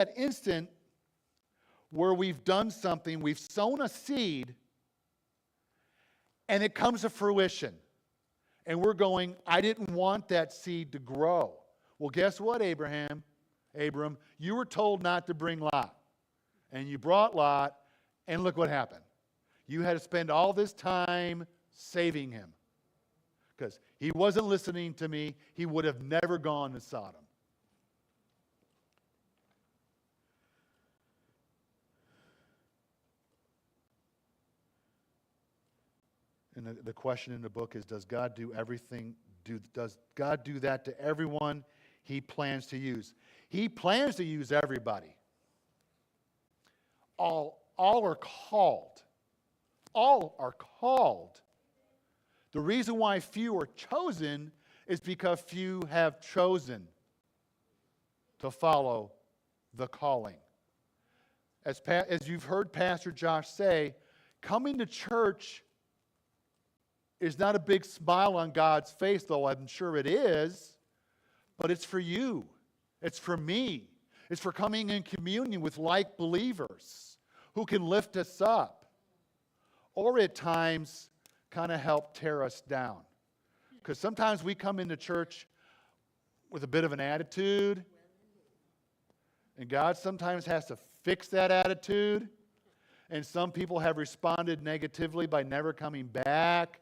that instant where we've done something, we've sown a seed, and it comes to fruition. And we're going, I didn't want that seed to grow. Well, guess what, Abram, you were told not to bring Lot. And you brought Lot, and look what happened. You had to spend all this time saving him. Because he wasn't listening to me, he would have never gone to Sodom. And the question in the book is, does God do everything? Does God do that to everyone he plans to use? He plans to use everybody. All are called. All are called. The reason why few are chosen is because few have chosen to follow the calling. As you've heard Pastor Josh say, coming to church is not a big smile on God's face, though I'm sure it is, but it's for you. It's for me. It's for coming in communion with like believers who can lift us up, or at times kind of help tear us down. Because sometimes we come into church with a bit of an attitude, and God sometimes has to fix that attitude, and some people have responded negatively by never coming back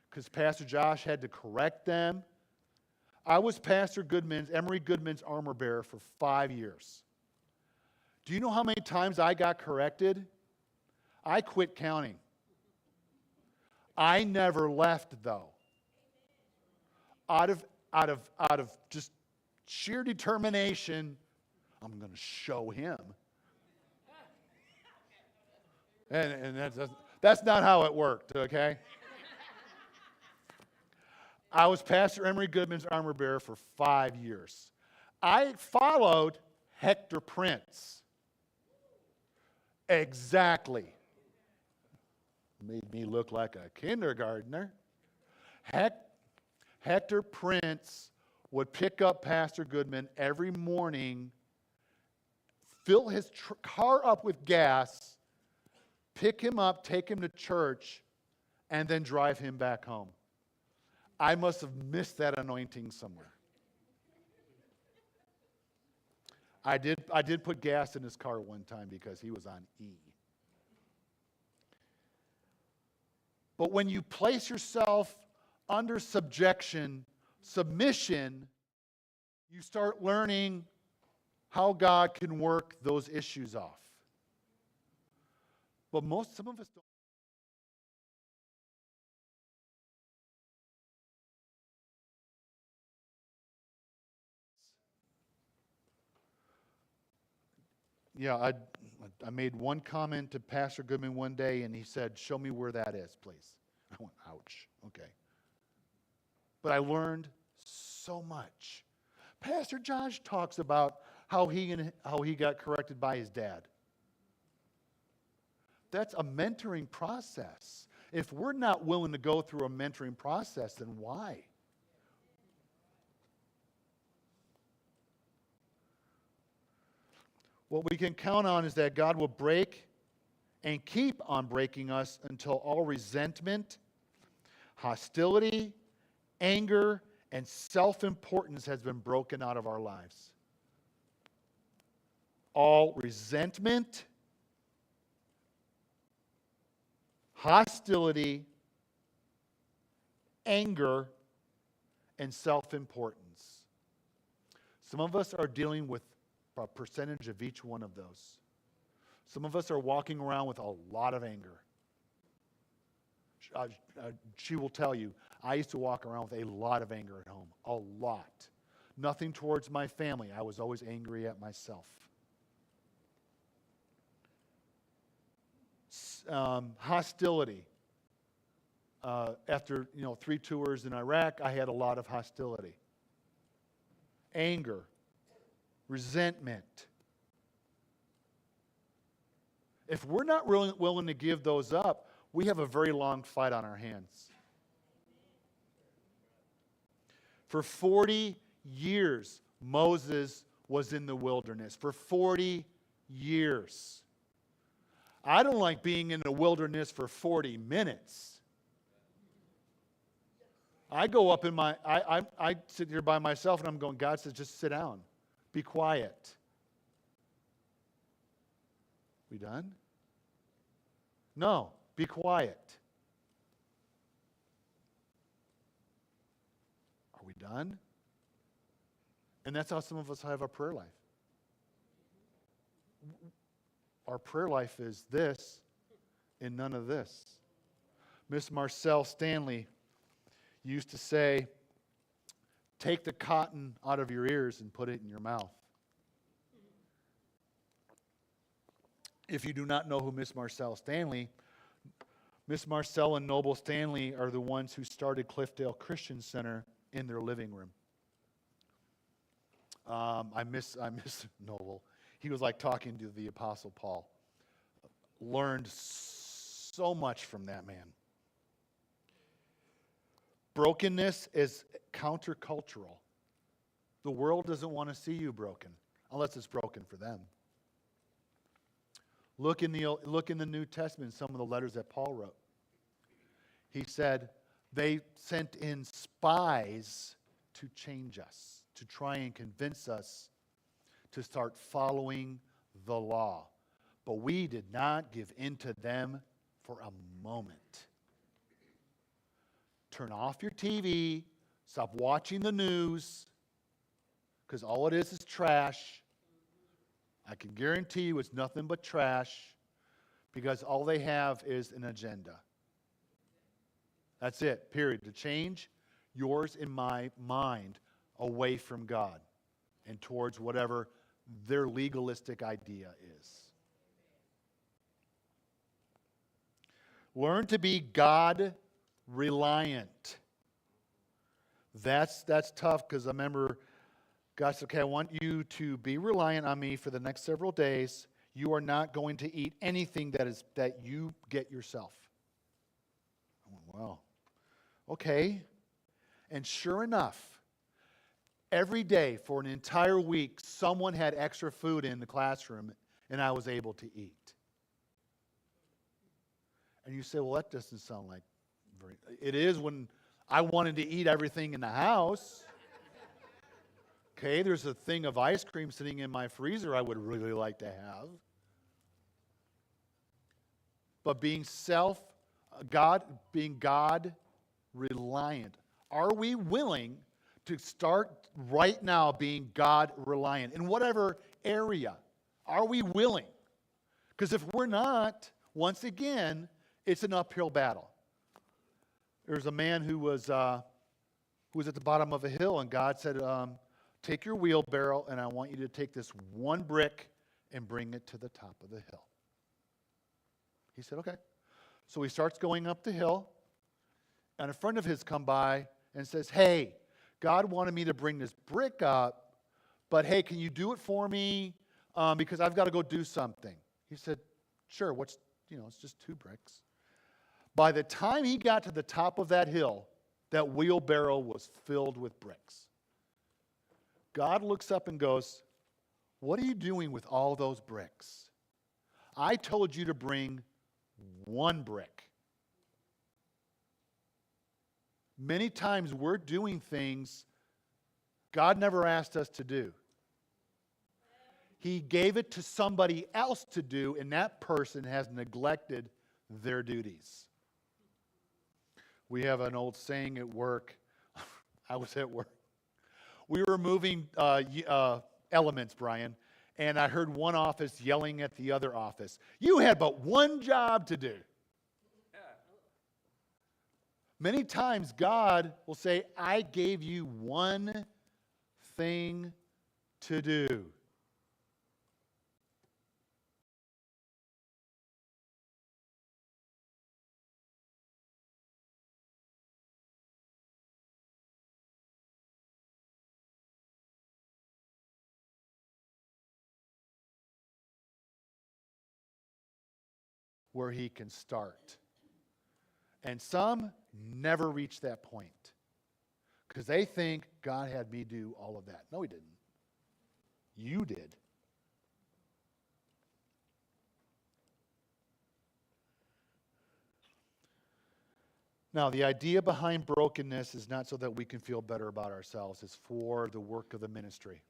because Pastor Josh had to correct them. I was Pastor Emery Goodman's armor bearer for 5 years. Do you know how many times I got corrected? I quit counting. I never left, though. Out of just sheer determination, I'm going to show him. And that's not how it worked, okay? I was Pastor Emery Goodman's armor bearer for 5 years. I followed Hector Prince. Exactly. Made me look like a kindergartner. Hector Prince would pick up Pastor Goodman every morning, fill his car up with gas, pick him up, take him to church, and then drive him back home. I must have missed that anointing somewhere. I did put gas in his car one time because he was on E. But when you place yourself under submission, you start learning how God can work those issues off. But some of us don't. Yeah, I made one comment to Pastor Goodman one day, and he said, "Show me where that is, please." I went, "Ouch, okay." But I learned so much. Pastor Josh talks about how he got corrected by his dad. That's a mentoring process. If we're not willing to go through a mentoring process, then why? What we can count on is that God will break and keep on breaking us until all resentment, hostility, anger, and self-importance has been broken out of our lives. All resentment, hostility, anger, and self-importance. Some of us are dealing with a percentage of each one of those. Some of us are walking around with a lot of anger. She will tell you, I used to walk around with a lot of anger at home. A lot. Nothing towards my family. I was always angry at myself. Hostility. After 3 tours in Iraq, I had a lot of hostility. Anger. Resentment. If we're not really willing to give those up, we have a very long fight on our hands. For 40 years, Moses was in the wilderness for 40 years. I don't like being in the wilderness for 40 minutes. I go up in I sit here by myself and I'm going, God says, just sit down. Be quiet. We done? No, be quiet. Are we done? And that's how some of us have our prayer life. Our prayer life is this and none of this. Miss Marcelle Stanley used to say, take the cotton out of your ears and put it in your mouth. If you do not know who Miss Marcelle Stanley, Miss Marcelle and Noble Stanley are the ones who started Cliffdale Christian Center in their living room. I miss Noble. He was like talking to the Apostle Paul. Learned so much from that man. Brokenness is countercultural. The world doesn't want to see you broken unless it's broken for them. Look in the New Testament, some of the letters that Paul wrote. He said they sent in spies to change us, to try and convince us to start following the law. But we did not give in to them for a moment. Turn off your TV, stop watching the news, because all it is trash. I can guarantee you it's nothing but trash, because all they have is an agenda. That's it, period. To change yours and my mind away from God and towards whatever their legalistic idea is. Learn to be God reliant. That's tough, because I remember God said, okay, I want you to be reliant on me for the next several days. You are not going to eat anything that you get yourself. I went, wow. Okay. And sure enough, every day for an entire week, someone had extra food in the classroom and I was able to eat. And you say, well, that doesn't sound like very... It is when I wanted to eat everything in the house. Okay, there's a thing of ice cream sitting in my freezer I would really like to have. But being God reliant. Are we willing to start right now being God reliant in whatever area? Are we willing? Because if we're not, once again, it's an uphill battle. There's a man who was at the bottom of a hill, and God said, take your wheelbarrow, and I want you to take this one brick and bring it to the top of the hill. He said, okay. So he starts going up the hill, and a friend of his come by and says, hey, God wanted me to bring this brick up, but hey, can you do it for me? Because I've got to go do something. He said, sure, it's just 2 bricks. By the time he got to the top of that hill, that wheelbarrow was filled with bricks. God looks up and goes, what are you doing with all those bricks? I told you to bring 1 brick. Many times we're doing things God never asked us to do. He gave it to somebody else to do, and that person has neglected their duties. We have an old saying at work. I was at work. We were moving elements, Brian, and I heard one office yelling at the other office. You had but one job to do. Many times God will say, I gave you one thing to do. Where he can start. And some never reach that point because they think God had me do all of that. No, he didn't. You did. Now, the idea behind brokenness is not so that we can feel better about ourselves. It's for the work of the ministry.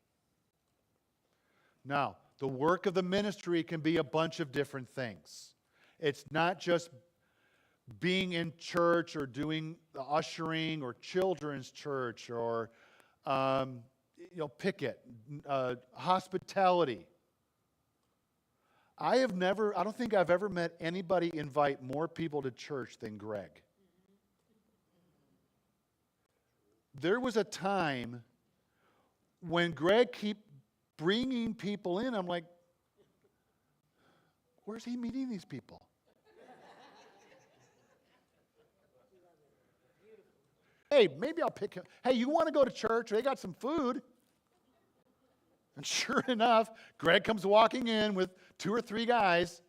Now, the work of the ministry can be a bunch of different things. It's not just being in church or doing the ushering or children's church or picket, hospitality. I don't think I've ever met anybody invite more people to church than Greg. There was a time when Greg kept bringing people in. I'm like, where's he meeting these people? Hey, maybe I'll pick him. Hey, you want to go to church? They got some food. And sure enough, Greg comes walking in with 2 or 3 guys.